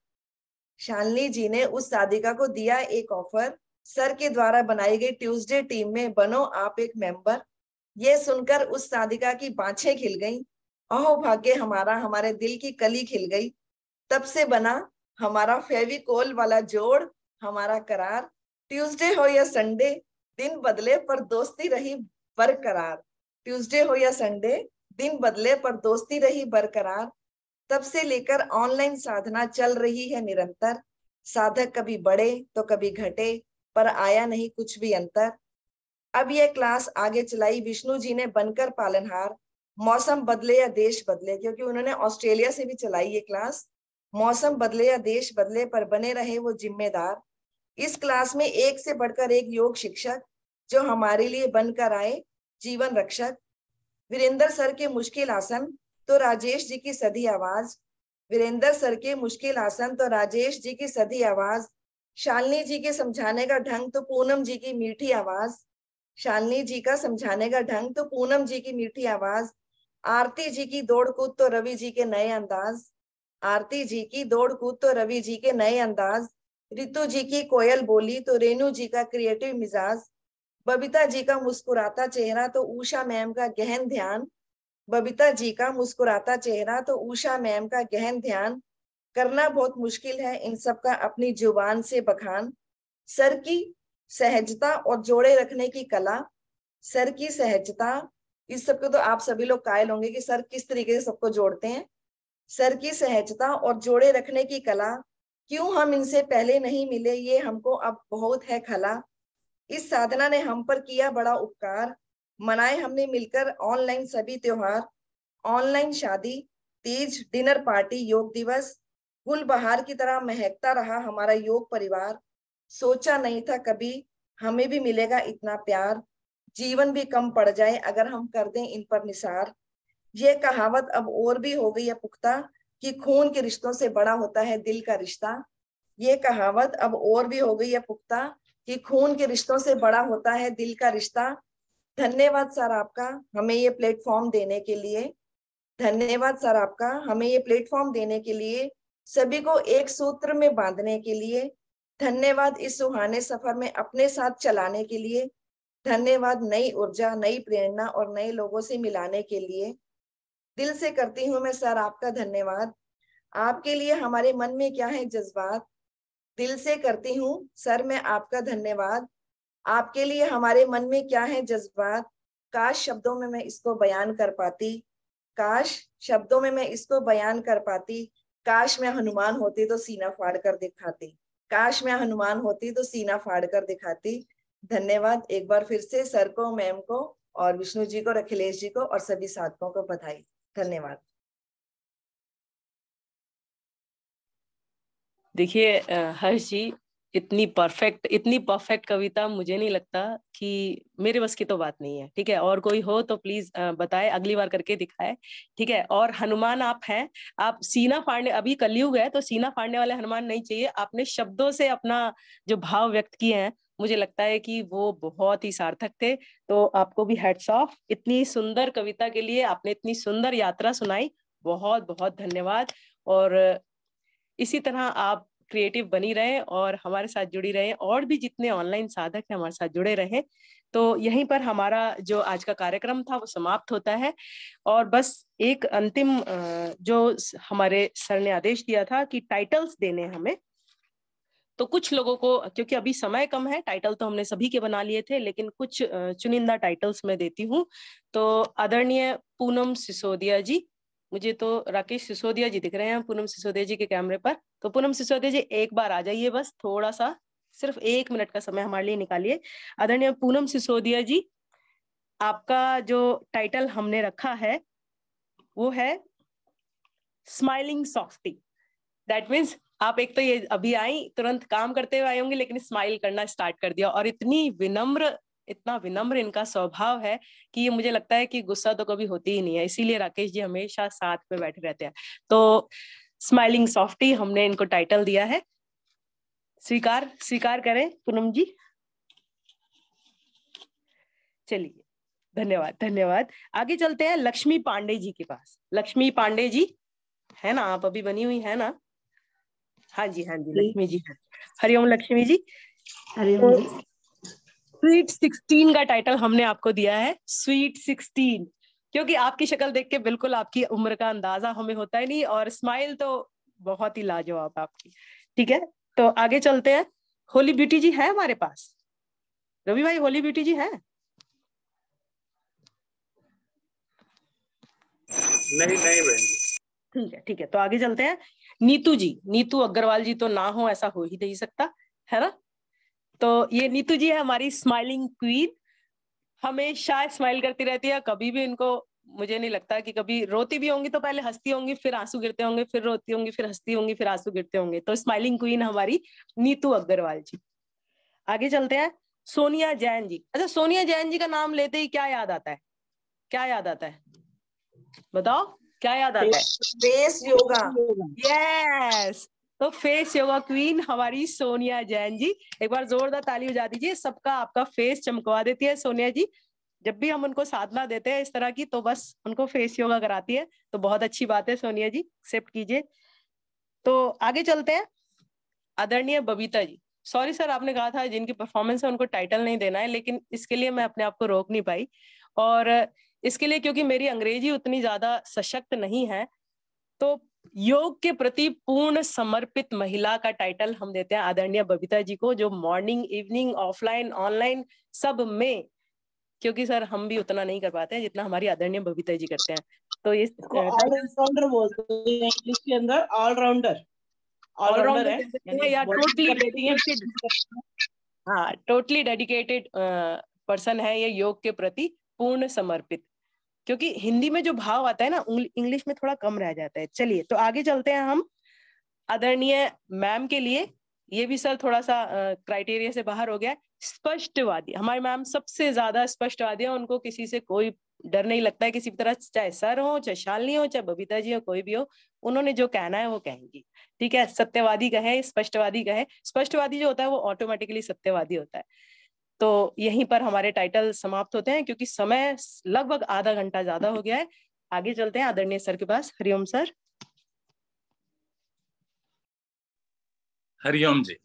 शालिनी जी ने उस साधिका को दिया एक ऑफर, सर के द्वारा बनाई गई ट्यूसडे टीम में बनो आप एक मेंबर। ये सुनकर उस साधिका की बाँछें खिल गईं, अहो भाग्य हमारा, हमारे दिल की कली खिल गई। तब से बना हमारा फेविकोल वाला जोड़, हमारा करार। ट्यूसडे हो या संडे, दिन बदले पर दोस्ती रही बरकरार। ट्यूसडे हो या संडे, दिन बदले पर दोस्ती रही बरकरार। तब से लेकर ऑनलाइन साधना चल रही है निरंतर। साधक कभी बढ़े तो कभी घटे, पर आया नहीं कुछ भी अंतर। अब यह क्लास आगे चलाई विष्णु जी ने बनकर पालनहार। मौसम बदले या देश बदले, क्योंकि उन्होंने ऑस्ट्रेलिया से भी चलाई ये क्लास। मौसम बदले या देश बदले पर बने रहे वो जिम्मेदार। इस क्लास में एक से बढ़कर एक योग शिक्षक जो हमारे लिए बनकर आए जीवन रक्षक। वीरेंद्र सर के मुश्किल आसन तो राजेश जी की सधी आवाज, वीरेंद्र सर के मुश्किल आसन तो राजेश जी की सधी आवाज। शालिनी जी के समझाने का ढंग तो पूनम जी की मीठी आवाज, शालिनी जी का समझाने का ढंग तो पूनम जी की मीठी आवाज। आरती जी की दौड़ कूद तो रवि जी के नए अंदाज, आरती जी की दौड़ कूद तो रवि जी के नए अंदाज, रितु जी की कोयल बोली तो रेणु जी का क्रिएटिव मिजाज, बबीता जी का मुस्कुराता चेहरा तो उषा मैम का गहन ध्यान, बबीता जी का मुस्कुराता चेहरा तो उषा मैम का गहन ध्यान, करना बहुत मुश्किल है इन सब का अपनी जुबान से बखान, सर की सहजता और जोड़े रखने की कला, सर की सहजता, इस सबको तो आप सभी लोग कायल होंगे कि सर किस तरीके से सबको जोड़ते हैं। सर की सहजता और जोड़े रखने की कला, क्यों हम इनसे पहले नहीं मिले ये हमको अब बहुत है खला, इस साधना ने हम पर किया बड़ा उपकार, मनाए हमने मिलकर ऑनलाइन सभी त्योहार, ऑनलाइन शादी, तीज, डिनर पार्टी, योग दिवस, गुल बहार की तरह महकता रहा हमारा योग परिवार, सोचा नहीं था कभी हमें भी मिलेगा इतना प्यार, जीवन भी कम पड़ जाए अगर हम कर दें इन पर निसार, ये कहावत अब और भी हो गई है पुख्ता कि खून के रिश्तों से बड़ा होता है दिल का रिश्ता, ये कहावत अब और भी हो गई है पुख्ता कि खून के रिश्तों से बड़ा होता है दिल का रिश्ता। धन्यवाद सर आपका हमें ये प्लेटफॉर्म देने के लिए, धन्यवाद सर आपका हमें ये प्लेटफॉर्म देने के लिए, सभी को एक सूत्र में बांधने के लिए, धन्यवाद इस सुहाने सफर में अपने साथ चलाने के लिए, धन्यवाद नई ऊर्जा, नई प्रेरणा और नए लोगों से मिलाने के लिए। दिल से करती हूँ मैं सर आपका धन्यवाद, आपके लिए हमारे मन में क्या है जज्बात, दिल से करती हूँ सर मैं आपका धन्यवाद, आपके लिए हमारे मन में क्या है जज्बात, काश शब्दों में मैं इसको बयान कर पाती, काश शब्दों में मैं इसको बयान कर पाती, काश मैं हनुमान होती तो सीना फाड़ कर दिखाती, काश मैं हनुमान होती तो सीना फाड़ कर दिखाती। धन्यवाद एक बार फिर से सर को, मैम को और विष्णु जी को, अखिलेश जी को और सभी साथकों को बधाई। धन्यवाद। देखिए हर्ष जी, इतनी परफेक्ट कविता मुझे नहीं लगता कि मेरे बस की तो बात नहीं है। ठीक है, और कोई हो तो प्लीज बताए, अगली बार करके दिखाए। ठीक है, और हनुमान आप हैं, आप सीना फाड़ने, अभी कलयुग है तो सीना फाड़ने वाले हनुमान नहीं चाहिए, आपने शब्दों से अपना जो भाव व्यक्त किए हैं मुझे लगता है कि वो बहुत ही सार्थक थे। तो आपको भी हैट्स ऑफ, इतनी सुंदर कविता के लिए, आपने इतनी सुंदर यात्रा सुनाई, बहुत बहुत धन्यवाद। और इसी तरह आप क्रिएटिव बनी रहे और हमारे साथ जुड़ी रहे, और भी जितने ऑनलाइन साधक हैं हमारे साथ जुड़े रहे। तो यहीं पर हमारा जो आज का कार्यक्रम था वो समाप्त होता है। और बस एक अंतिम जो हमारे सर ने आदेश दिया था कि टाइटल्स देने हमें, तो कुछ लोगों को, क्योंकि अभी समय कम है, टाइटल तो हमने सभी के बना लिए थे, लेकिन कुछ चुनिंदा टाइटल्स मैं देती हूँ। तो आदरणीय पूनम सिसोदिया जी, मुझे तो राकेश सिसोदिया जी दिख रहे हैं पूनम सिसोदिया जी के कैमरे पर, तो पूनम सिसोदिया जी एक बार आ जाइए, बस थोड़ा सा, सिर्फ 1 मिनट का समय हमारे लिए निकालिए। आदरणीय पूनम सिसोदिया जी, आपका जो टाइटल हमने रखा है वो है स्माइलिंग सॉफ्टी। दैट मीन्स आप एक तो ये अभी आई, तुरंत काम करते हुए आई होंगी, लेकिन स्माइल करना स्टार्ट कर दिया, और इतना विनम्र इनका स्वभाव है कि ये मुझे लगता है कि गुस्सा तो कभी होती ही नहीं है, इसीलिए राकेश जी हमेशा साथ में बैठे रहते हैं। तो स्माइलिंग सॉफ्टी हमने इनको टाइटल दिया है, स्वीकार करें पूनम जी। चलिए, धन्यवाद। आगे चलते हैं लक्ष्मी पांडे जी के पास। लक्ष्मी पांडे जी है ना, आप अभी बनी हुई है ना? हाँ जी लक्ष्मी जी है। हरिओम लक्ष्मी जी। हरिओम जी। स्वीट 16 का टाइटल हमने आपको दिया है, स्वीट 16, क्योंकि आपकी शक्ल देख के बिल्कुल आपकी उम्र का अंदाजा हमें होता ही नहीं, और स्माइल तो बहुत ही लाजवाब आपकी। ठीक है, तो आगे चलते हैं। होली ब्यूटी जी है हमारे पास? रवि भाई, होली ब्यूटी जी है? नहीं बहन जी। ठीक है, तो आगे चलते हैं। नीतू जी, नीतू अग्रवाल जी तो ना हो ऐसा हो ही नहीं सकता, है ना? तो ये नीतू जी है हमारी स्माइलिंग क्वीन, हमेशा स्माइल करती रहती है, कभी भी इनको मुझे नहीं लगता कि कभी रोती भी होंगी तो पहले हंसती होंगी, फिर आंसू गिरते होंगे, फिर रोती होंगी, फिर हंसती होंगी, फिर आंसू गिरते होंगे। तो स्माइलिंग क्वीन हमारी नीतू अग्रवाल जी। आगे चलते हैं, सोनिया जैन जी। अच्छा, सोनिया जैन जी का नाम लेते ही क्या याद आता है? क्या याद आता है बताओ, क्या याद आता है? Face yoga. यस, तो फेस योगा क्वीन हमारी सोनिया जैन जी। एक बार जोरदार ताली बजा दीजिए, सबका आपका फेस चमकवा देती है सोनिया जी। जब भी हम उनको साधना देते हैं इस तरह की, तो बस उनको फेस योगा कराती है। तो बहुत अच्छी बात है सोनिया जी, एक्सेप्ट कीजिए। तो आगे चलते हैं। आदरणीय बबीता जी, सॉरी सर, आपने कहा था जिनकी परफॉर्मेंस है उनको टाइटल नहीं देना है, लेकिन इसके लिए मैं अपने आप को रोक नहीं पाई। और इसके लिए क्योंकि मेरी अंग्रेजी उतनी ज्यादा सशक्त नहीं है, तो योग के प्रति पूर्ण समर्पित महिला का टाइटल हम देते हैं आदरणीय बबीता जी को, जो मॉर्निंग, इवनिंग, ऑफलाइन, ऑनलाइन सब में, क्योंकि सर हम भी उतना नहीं कर पाते हैं जितना हमारी आदरणीय बबीता जी करते हैं। तो इस ऑलराउंडर बोलते हैं इंग्लिश के अंदर, ऑलराउंडर है या टोटली डेडिकेटेड, हाँ टोटली डेडिकेटेड पर्सन है ये योग के प्रति पूर्ण समर्पित। क्योंकि हिंदी में जो भाव आता है ना, इंग्लिश में थोड़ा कम रह जाता है। चलिए तो आगे चलते हैं हम आदरणीय मैम के लिए। ये भी सर थोड़ा सा क्राइटेरिया से बाहर हो गया है। स्पष्टवादी, हमारी मैम सबसे ज्यादा स्पष्टवादी है, उनको किसी से कोई डर नहीं लगता है किसी भी तरह, चाहे सर हो, चाहे शालिनी हो, चाहे बबीता जी हो, कोई भी हो, उन्होंने जो कहना है वो कहेंगी। ठीक है, सत्यवादी कहे, स्पष्टवादी कहे, स्पष्टवादी जो होता है वो ऑटोमेटिकली सत्यवादी होता है। तो यहीं पर हमारे टाइटल समाप्त होते हैं, क्योंकि समय लगभग आधा घंटा ज्यादा हो गया है। आगे चलते हैं आदरणीय सर के पास। हरिओम सर। हरिओम जी।